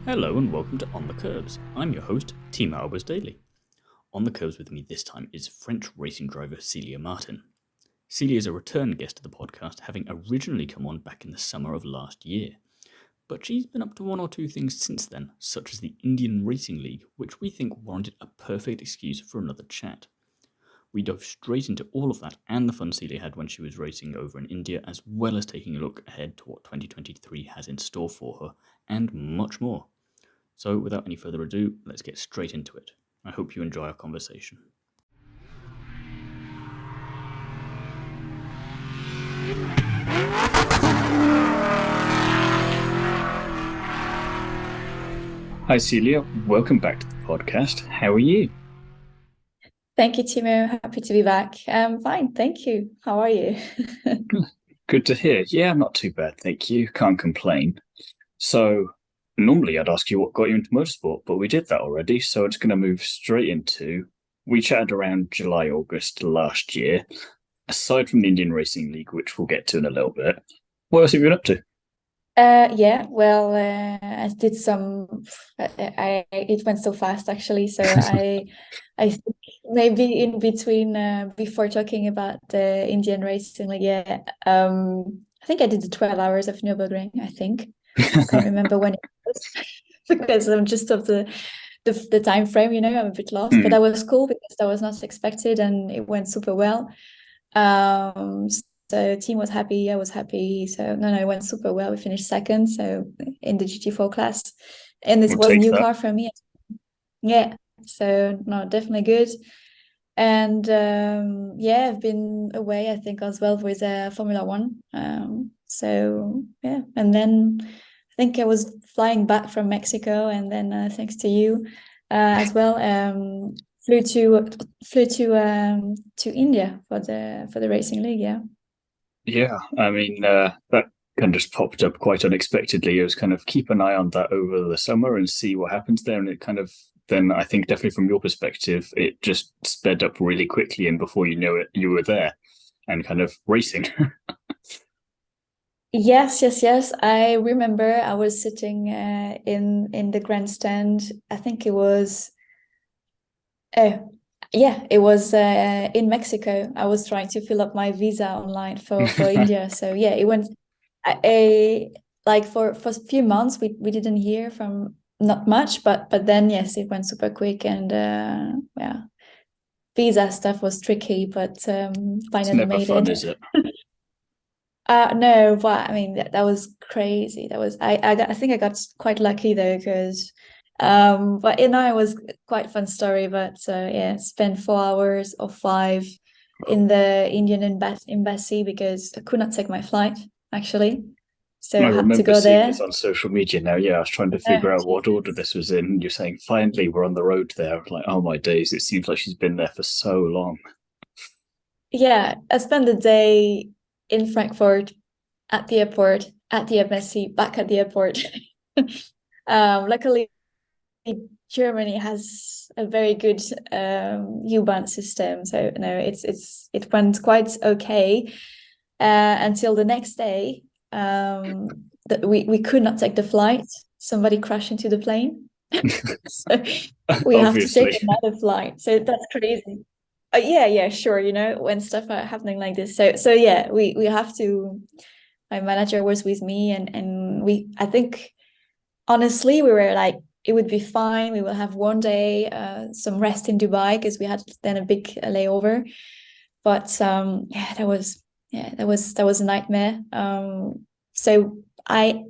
Hello and welcome to On the Kerbs. I'm your host, Team Albers Daily. On the Kerbs with me this time is French racing driver Célia Martin. Célia is a return guest to the podcast, having originally come on back in the summer of last year. But she's been up to one or two things since then, such as the Indian Racing League, which we think warranted a perfect excuse for another chat. We dove straight into all of that and the fun Célia had when she was racing over in India, as well as taking a look ahead to what 2023 has in store for her, and much more. So without any further ado, let's get straight into it. I hope you enjoy our conversation. Hi Célia, welcome back to the podcast. How are you? Thank you, Timo. Happy to be back. Fine, thank you. How are you? Good to hear. Yeah, not too bad, thank you. Can't complain. So, normally I'd ask you what got you into motorsport, but we did that already, so it's going to move straight into... We chatted around July, August last year. Aside from the Indian Racing League, which we'll get to in a little bit, what else have you been up to? I did some. It went so fast, actually. So I think maybe in between, before talking about the Indian Racing League, I think I did the 12 hours of Nürburgring. I think I can't remember when it was because I'm just of the time frame. I'm a bit lost, but that was cool because that was not expected and it went super well. So the team was happy, I was happy. So no, it went super well. We finished second, so in the GT4 class, and this was a new car for me. Yeah, so no, definitely good. And I've been away, I think, as well with Formula One. And then I think I was flying back from Mexico, and then thanks to you as well. Flew to India for the racing league. Yeah, I mean, that kind of just popped up quite unexpectedly. It was kind of keep an eye on that over the summer and see what happens there. And it kind of, then I think definitely from your perspective, it just sped up really quickly. And before you know it, you were there and kind of racing. Yes. I remember I was sitting in the grandstand. I think it was... it was in Mexico. I was trying to fill up my visa online for India. So yeah, it went like for a few months we didn't hear from not much, but then yes, it went super quick and visa stuff was tricky, but finally made fun, it. Is it? No, but I mean that was crazy. That was I think I got quite lucky though because. But it was quite fun story. But spent 4 hours or 5 in the Indian embassy because I could not take my flight actually, so I had to go there. This on social media now. Yeah, I was trying to figure out what order this was in. You're saying finally we're on the road there. I was like, oh my days! It seems like she's been there for so long. Yeah, I spent the day in Frankfurt, at the airport, at the embassy, back at the airport. Luckily, Germany has a very good U-Bahn system, so it went quite okay until the next day. That we could not take the flight. Somebody crashed into the plane, so we have to take another flight. So that's crazy. Sure. When stuff are happening like this, so yeah, we have to. My manager was with me, and I think honestly we were like, it would be fine. We will have one day, some rest in Dubai because we had then a big layover. But that was a nightmare. So I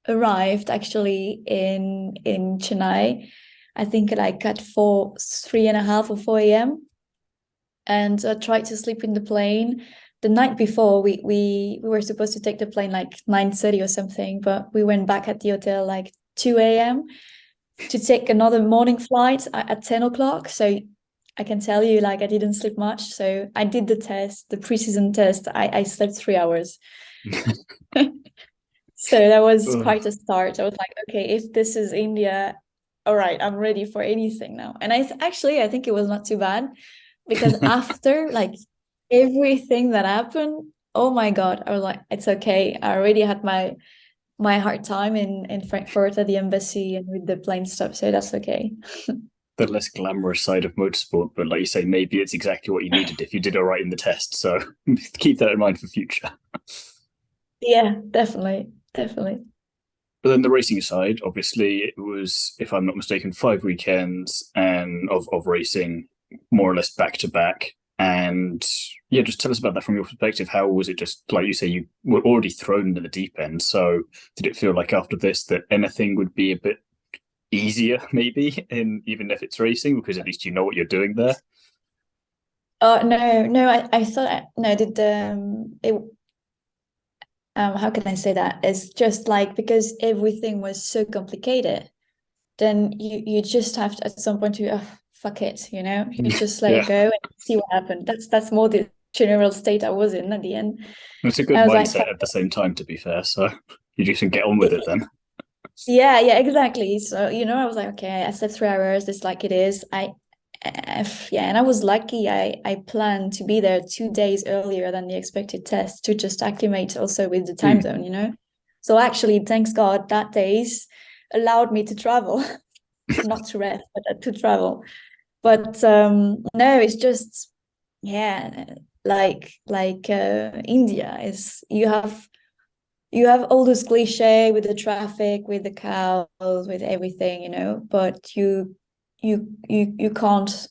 arrived actually in Chennai, I think like at 3:30 or 4 a.m. and tried to sleep in the plane. The night before, we were supposed to take the plane like 9:30 or something, but we went back at the hotel like 2 a.m. to take another morning flight at 10 o'clock. So I can tell you, like, I didn't sleep much. So I did the test, the pre-season test. I slept 3 hours. So that was quite a start. I was like, okay, if this is India, all right, I'm ready for anything now. And I think it was not too bad because after like everything that happened, oh my God, I was like, it's okay. I already had my my hard time in Frankfurt at the embassy and with the plane stuff, so that's okay. The less glamorous side of motorsport, but like you say, maybe it's exactly what you needed if you did all right in the test. So keep that in mind for future. Yeah, definitely. But then the racing side, obviously, it was, if I'm not mistaken, 5 weekends and of racing, more or less back to back. And yeah, just tell us about that from your perspective. How was it? Just like you say, you were already thrown into the deep end. So did it feel like after this that anything would be a bit easier, maybe, in even if it's racing, because at least you know what you're doing there? No, I thought no, did it how can I say that? It's just like because everything was so complicated, then you just have to at some point to fuck it, you just let Yeah, it go and see what happened. That's more the general state I was in at the end. it's a good I was like, mindset at the same time, to be fair. So you just can get on with it then. yeah, exactly. So, I was like, okay, I said 3 hours, it's like it is. Yeah, and I was lucky. I planned to be there 2 days earlier than the expected test to just acclimate also with the time zone. So actually, thanks God, that days allowed me to travel, not to rest, but to travel. But no, it's just, yeah, like India is you have all those cliche with the traffic, with the cows, with everything, but you can't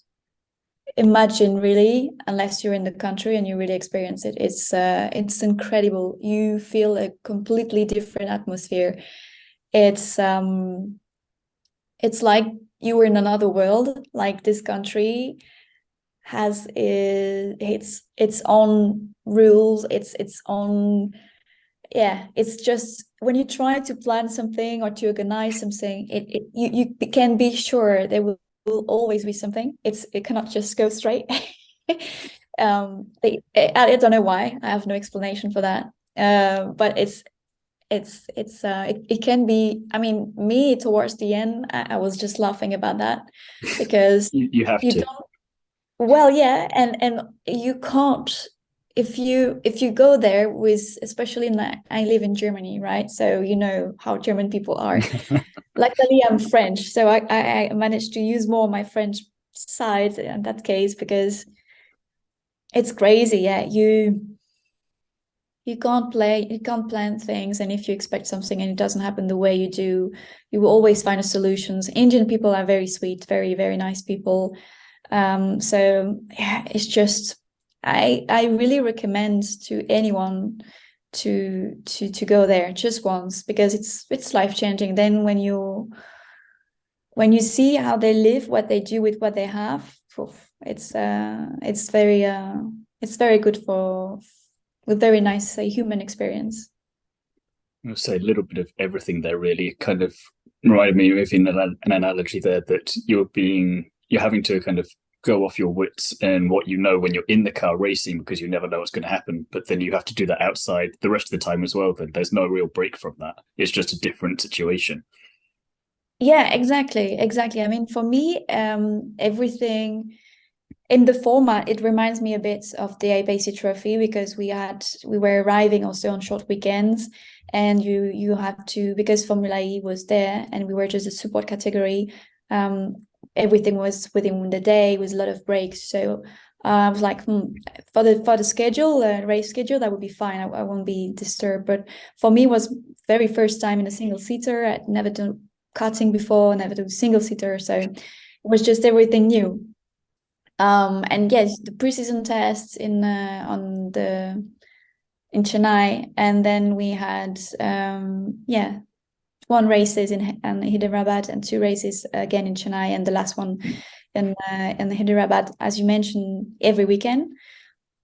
imagine really unless you're in the country and you really experience it. It's incredible. You feel a completely different atmosphere. It's like you were in another world. Like this country has its own rules, its own, yeah, it's just when you try to plan something or to organize something, you can be sure there will always be something. It cannot just go straight. I don't know why. I have no explanation for that. But it can be. I mean, me towards the end, I was just laughing about that because You have you to. don't. Well, yeah, and you can't if you go there with, especially I live in Germany, right? So you know how German people are. Luckily, I'm French, so I managed to use more my French side in that case because it's crazy. Yeah, you can't plan things, and if you expect something and it doesn't happen the way you do, you will always find a solutions. Indian people are very sweet, very, very nice people. So yeah, it's just I really recommend to anyone to go there just once because it's life-changing. Then when you see how they live, what they do with what they have, it's very good for with very nice human experience. I'll say a little bit of everything there, really. Kind of reminded me of an analogy there that you're having to kind of go off your wits and what you know when you're in the car racing because you never know what's going to happen. But then you have to do that outside the rest of the time as well. Then there's no real break from that. It's just a different situation. Yeah, exactly. I mean, for me, everything in the format, it reminds me a bit of the ABC Trophy because we were arriving also on short weekends, and you had to, because Formula E was there and we were just a support category. Everything was within the day with a lot of breaks. So I was like, for the schedule, race schedule, that would be fine. I won't be disturbed. But for me, it was very first time in a single seater. I'd never done karting before, never done single seater, so it was just everything new. And yes, the preseason tests in Chennai, and then we had one races in Hyderabad and two races again in Chennai, and the last one in Hyderabad, as you mentioned, every weekend.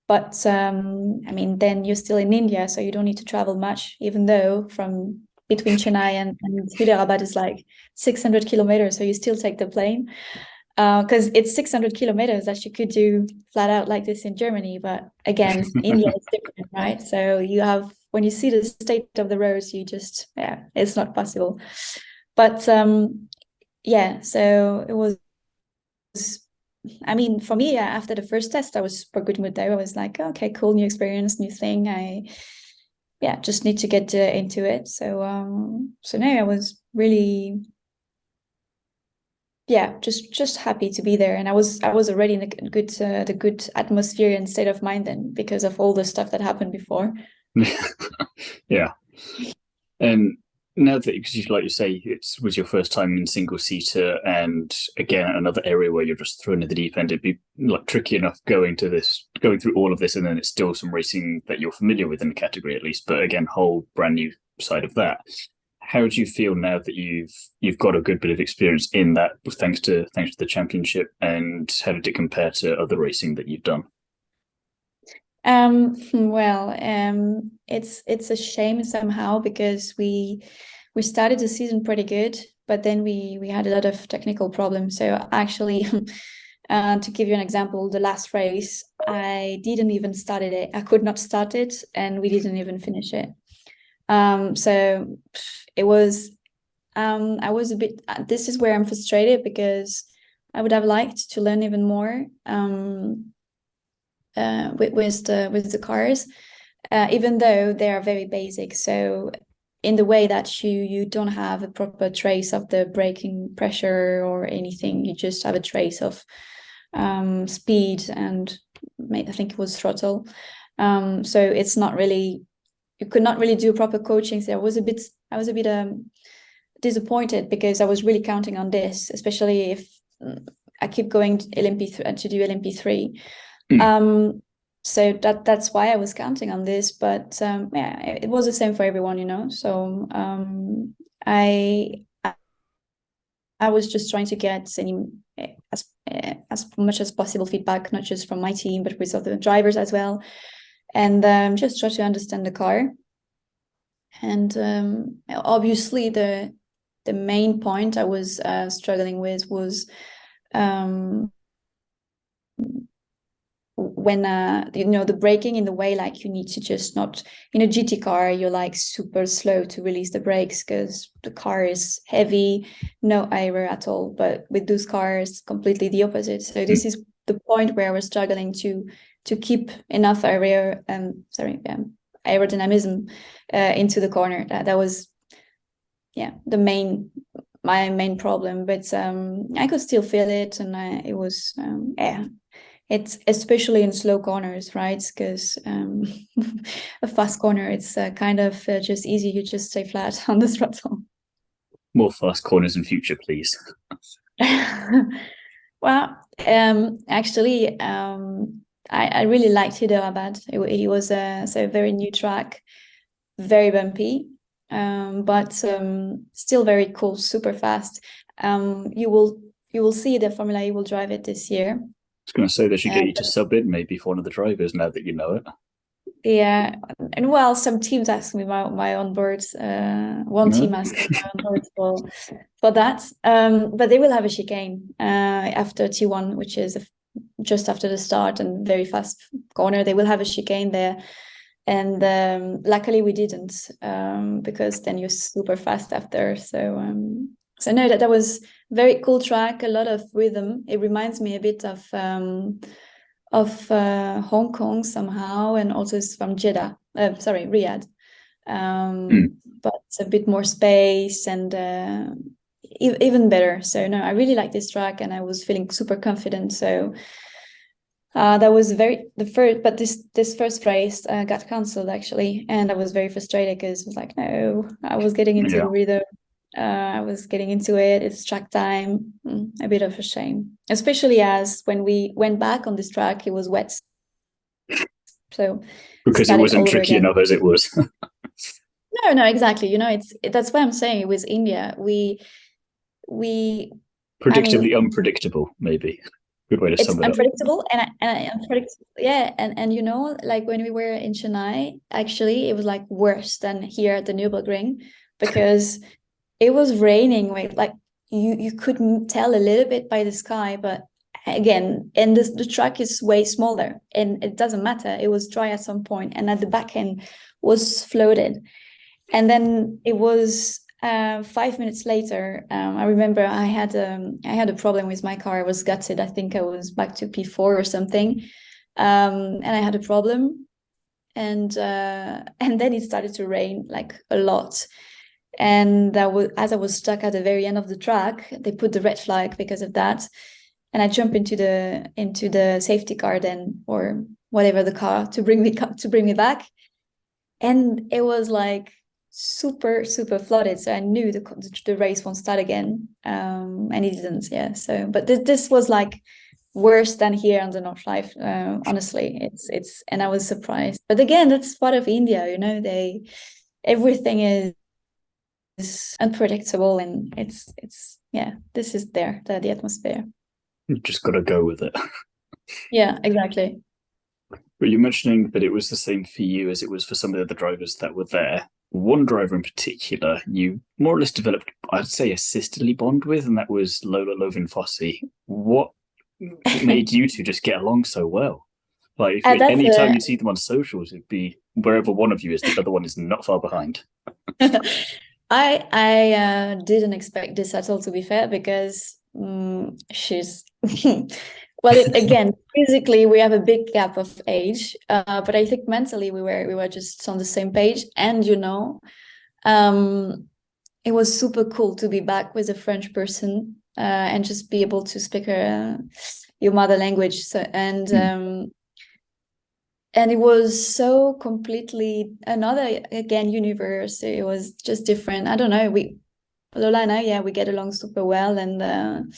But I mean, then you're still in India, so you don't need to travel much, even though from between Chennai and Hyderabad is like 600 kilometers, so you still take the plane. Because it's 600 kilometers that you could do flat out like this in Germany, but again, India is different, right? So when you see the state of the roads, it's not possible. But yeah, so it was. I mean, for me, after the first test, I was super good mood there. I was like, okay, cool, new experience, new thing. just need to get into it. So no, I was really just happy to be there, and I was already in the good atmosphere and state of mind then, because of all the stuff that happened before. Yeah. And now that, because like you say, it was your first time in single seater, and again another area where you're just thrown in the deep end, it'd be like tricky enough going through all of this, and then it's still some racing that you're familiar with in the category at least, but again, whole brand new side of that. How do you feel now that you've got a good bit of experience in that, thanks to the championship, and how did it compare to other racing that you've done? Well, it's a shame somehow, because we started the season pretty good, but then we had a lot of technical problems. So actually, to give you an example, the last race, I didn't even start it. I could not start it, and we didn't even finish it. So it was, I was a bit, this is where I'm frustrated, because I would have liked to learn even more with the cars, even though they are very basic. So in the way that you don't have a proper trace of the braking pressure or anything, you just have a trace of speed and I think it was throttle. So it's not really, you could not really do proper coaching. So I was a bit disappointed, because I was really counting on this, especially if I keep going to do LMP3. So that's why I was counting on this, but it was the same for everyone, so I was just trying to get as much as possible feedback, not just from my team, but with other drivers as well, and just try to understand the car. And obviously the main point I was struggling with was when the braking, in the way, like, you need to just not, in a GT car, you're like super slow to release the brakes because the car is heavy, no aero at all. But with those cars, completely the opposite. So this is the point where I was struggling to keep enough aerodynamism into the corner. That was my main problem. But I could still feel it, and it was it's especially in slow corners, right? Because a fast corner, it's kind of just easy. You just stay flat on the throttle. More fast corners in future, please. Well, actually, I really liked Hyderabad. He was a very new track, very bumpy, but still very cool, super fast. You will see the Formula E will drive it this year. I was going to say they should get you to sub in maybe for one of the drivers now that you know it. Yeah, and well, some teams asked me my onboards. One team asked me my onboards for that. But they will have a chicane after T1, which is just after the start and very fast corner. They will have a chicane there, and luckily we didn't, because then you're super fast after. So no, that was very cool track, a lot of rhythm. It reminds me a bit of Hong Kong somehow, and also it's from Riyadh, but a bit more space and even better. So no, I really like this track, and I was feeling super confident. So that was this first race got cancelled actually, and I was very frustrated because it was like, no, I was getting into the rhythm. I was getting into it. It's track time. A bit of a shame, especially as when we went back on this track, it was wet. So because it wasn't tricky enough as it was. No, exactly. That's why I'm saying it was India. We predictably unpredictable, maybe. Good way to sum it up. It's unpredictable and unpredictable. Yeah, and like when we were in Chennai, actually, it was like worse than here at the Nürburgring, because it was raining. Like you could tell a little bit by the sky, but again, and the track is way smaller, and it doesn't matter. It was dry at some point, and at the back end was floated, and then it was 5 minutes later. I remember I had a problem with my car. I was gutted. I think I was back to P4 or something, and I had a problem. and then it started to rain like a lot. And as I was stuck at the very end of the track, they put the red flag because of that. And I jumped into the safety car then, or whatever the car, to bring me back. And it was like super flooded, so I knew the race won't start again, and it didn't. Yeah. So, but this was like worse than here on the North Life. Honestly, it's and I was surprised. But again, that's part of India. You know, everything is unpredictable, and it's yeah. This is the atmosphere. You just got to go with it. Yeah, exactly. But you're mentioning that it was the same for you as it was for some of the other drivers that were there. One driver in particular, you more or less developed, I'd say, a sisterly bond with, and that was Lola Lovin-Fossey. What made you two just get along so well? Like, anytime you see them on socials, it'd be wherever one of you is, the other one is not far behind. I didn't expect this at all, to be fair, because she's well, again, physically we have a big gap of age, but I think mentally we were just on the same page. And it was super cool to be back with a French person and just be able to speak your mother language. So, and it was so completely another, again, universe. It was just different. I don't know. Lola and I, yeah, we get along super well, and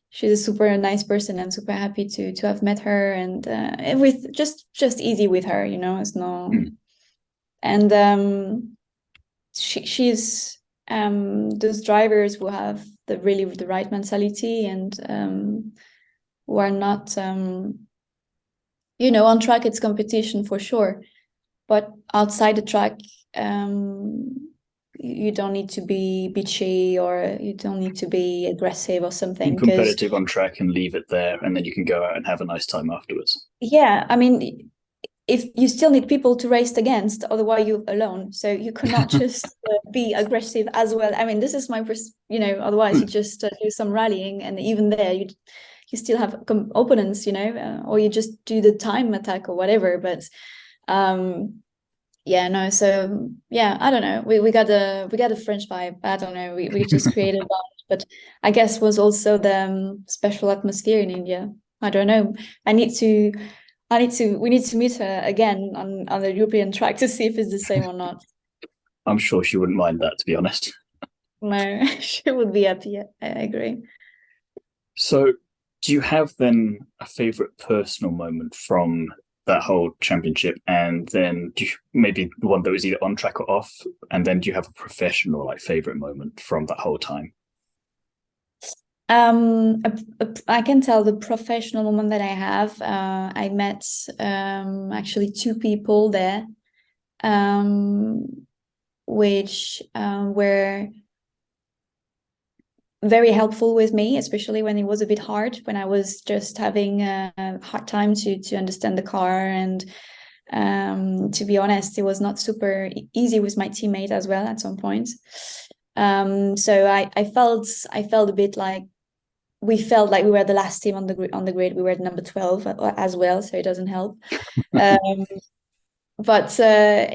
she's a super nice person. I'm super happy to have met her, and with just easy with her, you know. It's no, and she's those drivers who have the right mentality, and who are not you know, on track it's competition for sure, but outside the track, you don't need to be bitchy, or you don't need to be aggressive or something. Competitive on track and leave it there, and then you can go out and have a nice time afterwards. Yeah, I mean, if you still need people to race against, otherwise you're alone. So you cannot just be aggressive as well. I mean, this is my, you know, otherwise you just do some rallying, and even there you still have opponents, you know, or you just do the time attack or whatever. But yeah, no. So yeah, I don't know. We got a French vibe. I don't know. We just created a bond, but I guess was also the special atmosphere in India. I don't know. We need to meet her again on the European track to see if it's the same or not. I'm sure she wouldn't mind that, to be honest. No, she would be happy. I agree. So, do you have then a favorite personal moment from that whole championship, and then maybe the one that was either on track or off, and then do you have a professional favorite moment from that whole time? I can tell the professional moment that I have. I met actually two people there, which were very helpful with me, especially when it was a bit hard, when I was just having a hard time to understand the car. And to be honest, it was not super easy with my teammate as well at some point. So I felt a bit like we felt like we were the last team on the grid. We were number 12 as well, so it doesn't help. But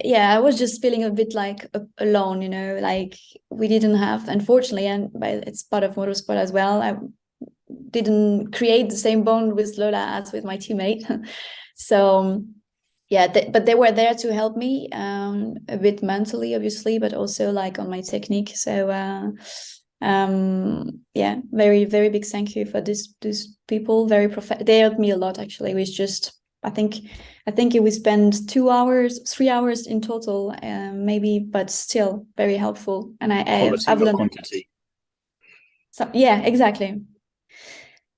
yeah, I was just feeling a bit like alone, you know, like we didn't have, unfortunately, and it's part of motorsport as well, I didn't create the same bond with Lola as with my teammate. So yeah, but they were there to help me a bit mentally, obviously, but also like on my technique. So yeah, very big thank you for these people. They helped me a lot, actually. We just I think we spent 3 hours in total, maybe, but still very helpful. And I've learned quantity. So yeah, exactly.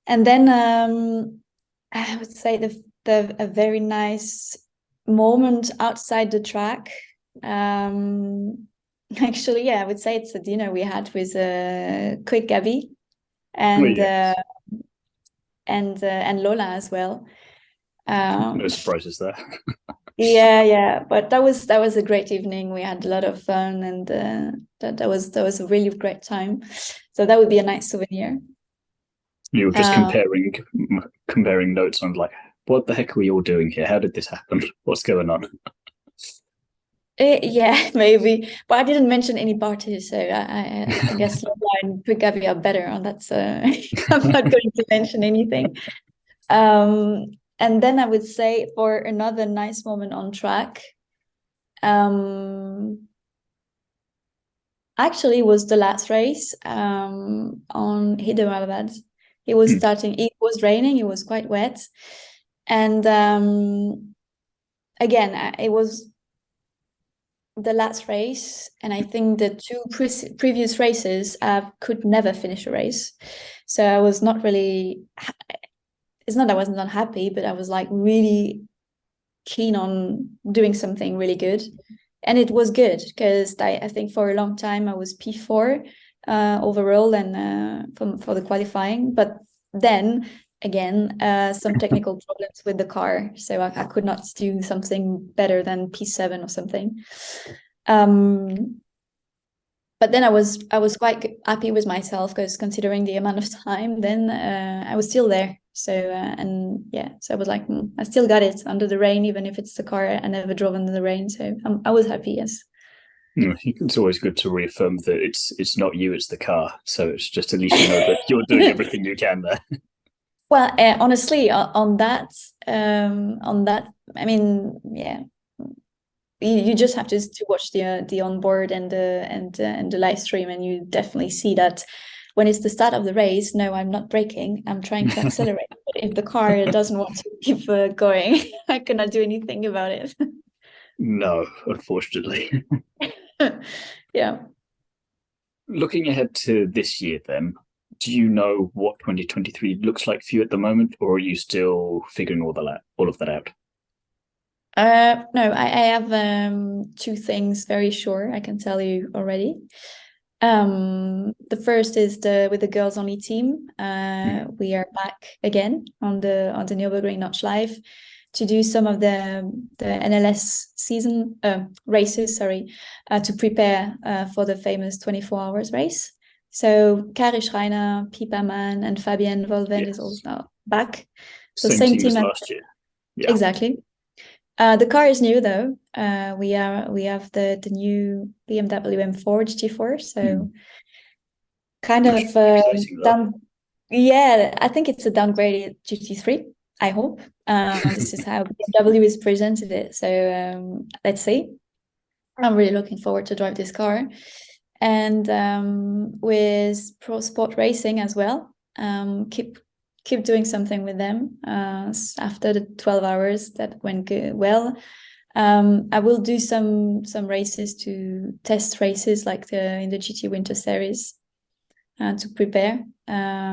And then I would say a very nice moment outside the track. Actually, yeah, I would say it's a dinner we had with Quick Gabby and and Lola as well. No surprises there. Yeah, but that was a great evening. We had a lot of fun, and that was a really great time. So that would be a nice souvenir. You were just comparing notes on like, what the heck are we all doing here? How did this happen? What's going on? Yeah, maybe. But I didn't mention any parties, so I guess Lola and Quick Gabby are better on that. So I'm not going to mention anything. And then I would say for another nice moment on track, actually was the last race on Hyderabad. It was starting, it was raining, it was quite wet. And again, it was the last race, and I think the two previous races I could never finish a race. So I was not really, it's not that I wasn't unhappy, but I was like really keen on doing something really good. And it was good because I think for a long time I was P4 overall and for the qualifying. But then again, some technical problems with the car. So I could not do something better than P7 or something. But then I was quite happy with myself because considering the amount of time, then I was still there. So and yeah, so I was like, I still got it under the rain, even if it's the car I never drove under the rain. So I was happy. Yes. It's always good to reaffirm that it's not you, it's the car. So it's just at least you know that you're doing everything you can there. Well, honestly, on that, I mean, yeah, you just have to watch the onboard and the live stream, and you definitely see that when it's the start of the race, no, I'm not braking, I'm trying to accelerate. But if the car doesn't want to keep going, I cannot do anything about it. No, unfortunately. Yeah. Looking ahead to this year, then, do you know what 2023 looks like for you at the moment, or are you still figuring all of that out? No, I have two things very sure I can tell you already. The first is with the girls only team. We are back again on the Nürburgring Notch Live to do some of the NLS season races, to prepare for the famous 24 hours race. So Kari Schreiner, Pippa Mann, and Fabienne Volven is also back. So same team as last year. Yeah. Exactly. The car is new though. We have the new BMW M4 GT4, so kind of yeah, I think it's a downgraded GT3. I hope this is how BMW is presented it. So let's see. I'm really looking forward to drive this car, and with Pro Sport Racing as well. Keep doing something with them after the 12 hours that went well. I will do some races to test races like in the GT Winter Series to prepare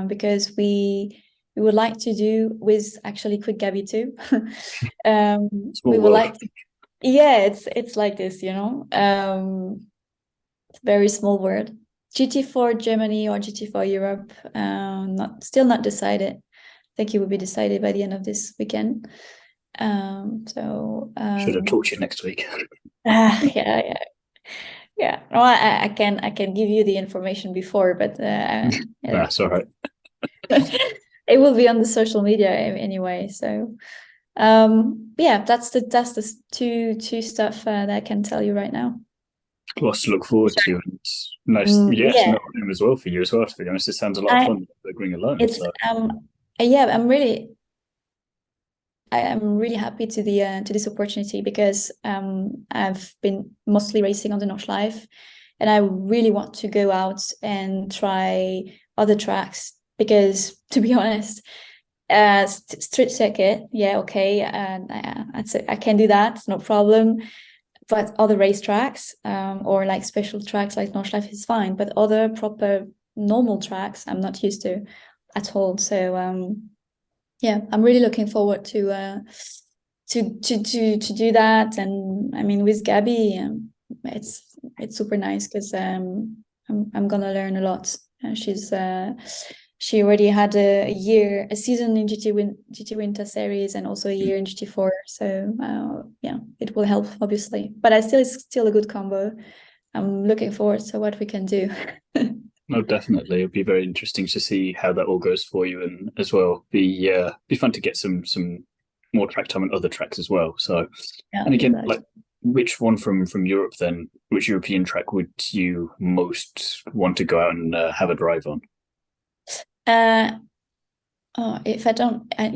because we would like to do with actually Quick Gabby too. We would like to, yeah, it's like this, you know. It's a very small world. GT4 Germany or GT4 Europe, still not decided. I think it will be decided by the end of this weekend. Should have talked to you next week. Yeah. No, I can give you the information before, but that's all right. It will be on the social media anyway. So yeah, that's the two stuff that I can tell you right now. Lots to look forward to, and nice, yes, yeah. No, as well for you as well. To be honest, it sounds a lot of fun going alone. It's so. Yeah, I'm really happy to this opportunity because I've been mostly racing on the Notch Live, and I really want to go out and try other tracks because, to be honest, street circuit, yeah, okay, I can do that, no problem. But other racetracks or like special tracks like Notch Live is fine, but other proper normal tracks I'm not used to at all. So yeah, I'm really looking forward to do that. And I mean, with Gabby, it's super nice because I'm gonna learn a lot. She already had a season in GT Winter Series and also a year in GT4. So yeah, it will help obviously. But it's still a good combo. I'm looking forward to what we can do. No, definitely. It'll be very interesting to see how that all goes for you, and as well be fun to get some more track time on other tracks as well. So, yeah, and again, exactly. Like which one from Europe then? Which European track would you most want to go out and have a drive on? If I don't, I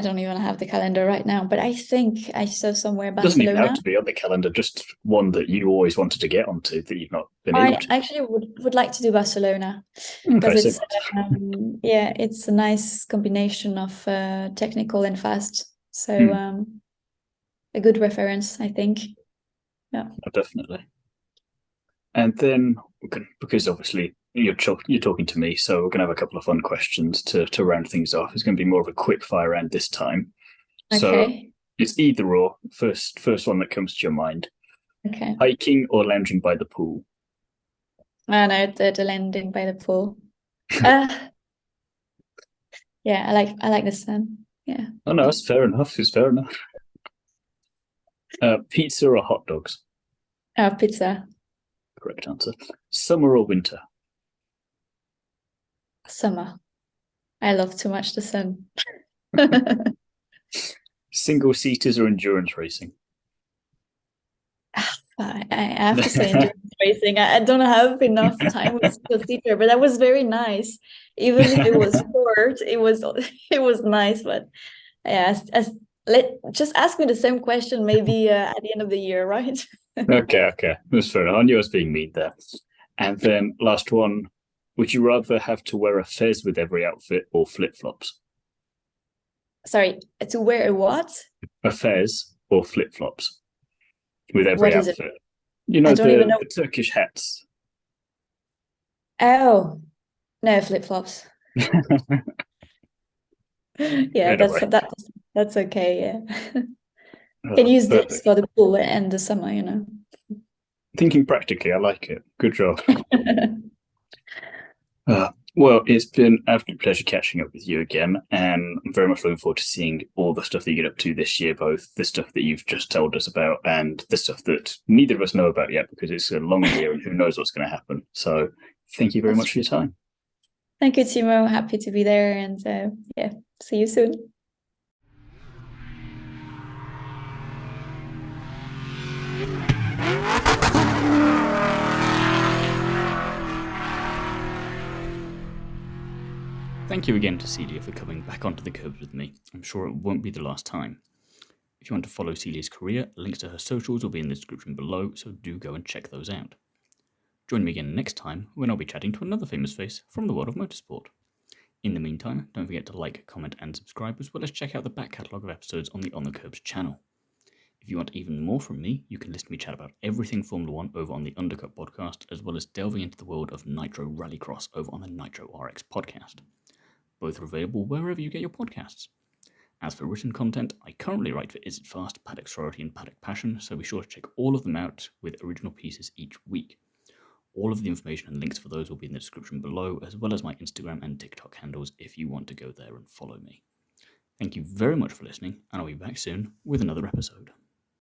don't even have the calendar right now, but I think I saw somewhere Doesn't even Barcelona. have to be on the calendar, just one that you always wanted to get onto that you've not been able to. I actually would like to do Barcelona Impressive. because it's a nice combination of technical and fast. So a good reference, I think. Yeah. Oh, definitely. And then, because obviously you're talking to me, so we're going to have a couple of fun questions to round things off. It's going to be more of a quick fire round this time. So Okay. it's either or. First one that comes to your mind. Okay. Hiking or lounging by the pool? I know the landing by the pool. Yeah, I like the sun. Yeah. Oh no, it's fair enough. It's fair enough. Pizza or hot dogs? Pizza. Correct answer. Summer or winter? Summer. I love too much the sun. Single seaters or endurance racing? I have to say endurance racing. I don't have enough time with single seater, but that was very nice. Even if it was short, it was nice. But yeah, just ask me the same question maybe at the end of the year, right? Okay. That's fair enough. I knew I was being mean there. And then last one, would you rather have to wear a fez with every outfit or flip-flops? Sorry, to wear a what? A fez or flip-flops with every What is it? outfit. You know, I don't even know. the Turkish hats. Oh, no, flip-flops. Yeah, Anyway. that's okay. Yeah. Can use this for the pool and the summer. Thinking practically, I like it. Good job. Well, it's been an absolute pleasure catching up with you again, and I'm very much looking forward to seeing all the stuff that you get up to this year, both the stuff that you've just told us about and the stuff that neither of us know about yet, because it's a long year and who knows what's going to happen. So thank you very much for your time. Thank you, Timo. Happy to be there, and see you soon. Thank you again to Célia for coming back onto the Kerbs with me. I'm sure it won't be the last time. If you want to follow Célia's career, links to her socials will be in the description below, so do go and check those out. Join me again next time when I'll be chatting to another famous face from the world of motorsport. In the meantime, don't forget to like, comment and subscribe, as well as check out the back catalogue of episodes on the On the Kerbs channel. If you want even more from me, you can listen to me chat about everything Formula 1 over on the Undercut podcast, as well as delving into the world of Nitro Rallycross over on the Nitro RX Podcast. Both are available wherever you get your podcasts. As for written content, I currently write for Is It Fast, Paddock Sorority and Paddock Passion, so be sure to check all of them out with original pieces each week. All of the information and links for those will be in the description below, as well as my Instagram and TikTok handles if you want to go there and follow me. Thank you very much for listening, and I'll be back soon with another episode.